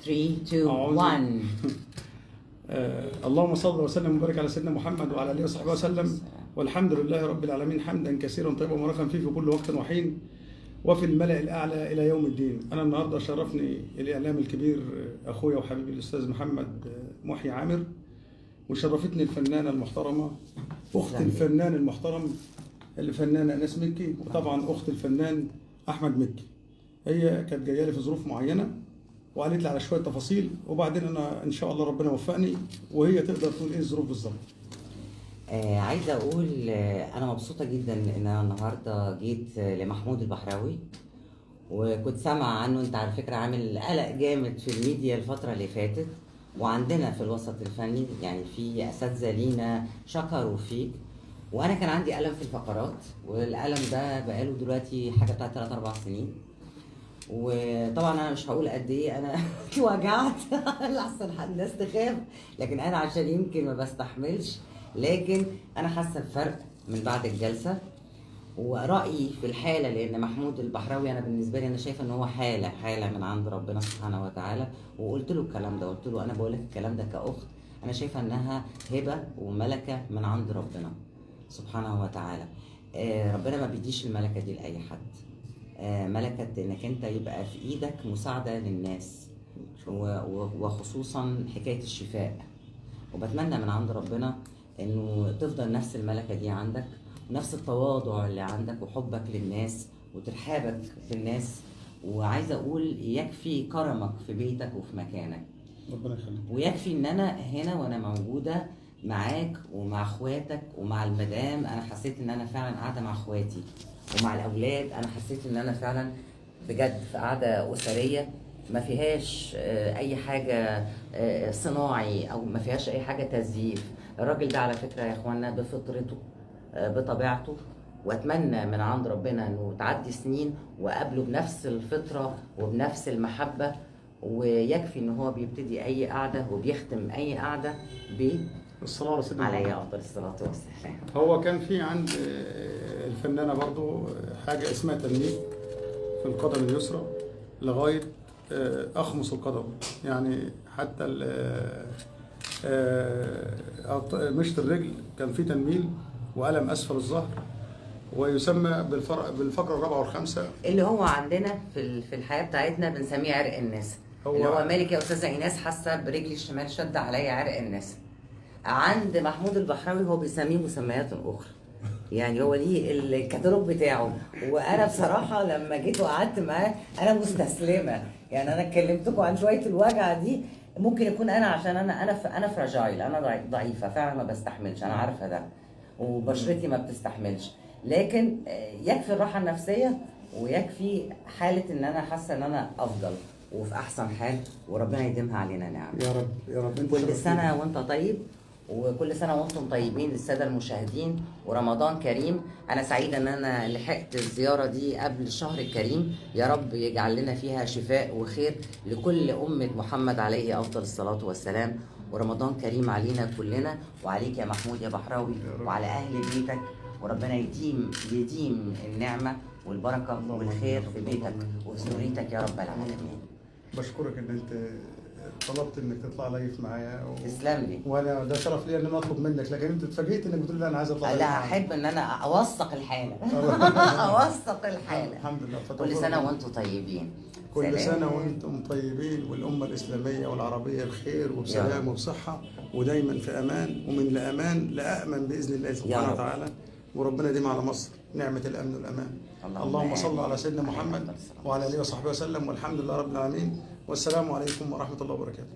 3 2 1. اللهم صل وسلم وبارك على سيدنا محمد وعلى اله وصحبه وسلم، والحمد لله رب العالمين حمدا كثيرا طيبا مباركا فيه في كل وقت وحين وفي الملأ الأعلى إلى يوم الدين. أنا النهارده شرفني الإعلام الكبير أخويا وحبيبي الأستاذ محمد محي عامر، وشرفتني الفنانة المحترمة أخت الفنان المحترم الفنانة أنس مكي، وطبعا أخت الفنان أحمد مكي. هي كانت جاية لي في ظروف معينة وقالت لي على شوية تفاصيل، وبعدين أنا إن شاء الله ربنا وفقني وهي تقدر تقول إيه الظروف بالظبط. عايزه اقول انا مبسوطه جدا ان انا النهارده جيت لمحمود البحراوي، وكنت سامعه عنه. انت على فكره عامل قلق جامد في الميديا الفتره اللي فاتت، وعندنا في الوسط الفني يعني في اساتذه لينا شكروا فيك، وانا كان عندي الم في الفقرات، والالم ده بقاله دلوقتي حاجه بتاعت 3 4 سنين. وطبعا انا مش هقول قد ايه انا اتوجعت لحسن الناس تخاف، لكن انا عشان يمكن ما بستحملش، لكن انا حاسه بفرق من بعد الجلسه. ورأيي في الحالة، لأن محمود البحراوي أنا بالنسبة لي أنا شايفة إن هو حالة من عند ربنا سبحانه وتعالى، وقلت له الكلام ده، قلت له أنا بقول لك الكلام ده كأخت، أنا شايفة إنها هبة وملكة من عند ربنا سبحانه وتعالى. ربنا ما بيديش الملكة دي لأي حد. ملكة إنك أنت يبقى في إيدك مساعدة للناس، وخصوصا حكاية الشفاء. وبتمنى من عند ربنا إنه تفضل نفس الملكة دي عندك، ونفس التواضع اللي عندك، وحبك للناس، وترحابك بالناس. وعايزه اقول يكفي كرمك في بيتك وفي مكانك، ربنا يخليك. ويكفي ان انا هنا وانا موجوده معاك ومع اخواتك ومع المدام. انا حسيت ان انا فعلا قاعده مع اخواتي ومع الاولاد. انا حسيت ان انا فعلا بجد في قاعده اسريه ما فيهاش اي حاجه صناعي، او ما فيهاش اي حاجه تزييف. الراجل ده على فكره يا اخوانا بفطرته بطبيعته، واتمنى من عند ربنا انه تعدي سنين وقابله بنفس الفطره وبنفس المحبه. ويكفي ان هو بيبتدي اي قعده وبيختم اي قعده الصلاة على سيدنا عليه محمد. افضل الصلاه والسلام. هو كان في عند الفنانة برضو حاجة اسمها تنميل في القدم اليسرى لغاية أخمص القدم، يعني حتى مشط الرجل كان في تنميل وألم أسفل الظهر، ويسمى بالفقرة الرابعة والخامسة، اللي هو عندنا في الحياه بتاعتنا بنسميه عرق الناس. اللي هو مالك يا استاذه ايناس حاسه برجلي الشمال شد عليا عرق الناس. عند محمود البحراوي هو بيسميه مسميات اخرى، يعني هو ليه الكتالوج بتاعه. وانا بصراحه لما جيت وقعدت معاه انا مستسلمه، يعني انا كلمتكم عن شويه الوجع دي. ممكن يكون انا عشان انا فراجايل، انا ضعيفه فعلا ما بستحملش، انا عارفه ده، وبشرتي ما بتستحملش. لكن يكفي الراحه النفسيه، ويكفي حاله ان انا حاسه ان انا افضل وفي احسن حال، وربنا يديمها علينا نعم. يا رب يا رب. كل سنه وانت طيب، وكل سنه وانتم طيبين للساده المشاهدين، ورمضان كريم. انا سعيده ان انا لحقت الزياره دي قبل الشهر الكريم. يا رب يجعل لنا فيها شفاء وخير لكل امه محمد عليه افضل الصلاه والسلام. ورمضان كريم علينا كلنا وعليك يا محمود يا بحراوي وعلى اهل بيتك، وربنا يديم النعمه والبركه والخير في بيتك وفي ذريتك يا رب العالمين. بشكرك ان انت طلبت انك تطلع لايف معايا تسلم لي. وانا ده شرف لي ان انا اطلب منك، لكن انت اتفاجئت انك بتقول لي انا عايز اطلع لايف. لا، احب ان انا اوثق الحاله اوثق الحاله. الحمد لله. كل سنه وانتم طيبين. كل سنه وانتم طيبين، والامه الاسلاميه والعربيه بخير وبسلام وبصحه، ودايما في امان، ومن لامان لامن باذن الله سبحانه وتعالى. وربنا يديم على مصر نعمه الامن والامان. اللهم صل على سيدنا محمد وعلى اله وصحبه وسلم، والحمد لله رب العالمين، والسلام عليكم ورحمه الله وبركاته.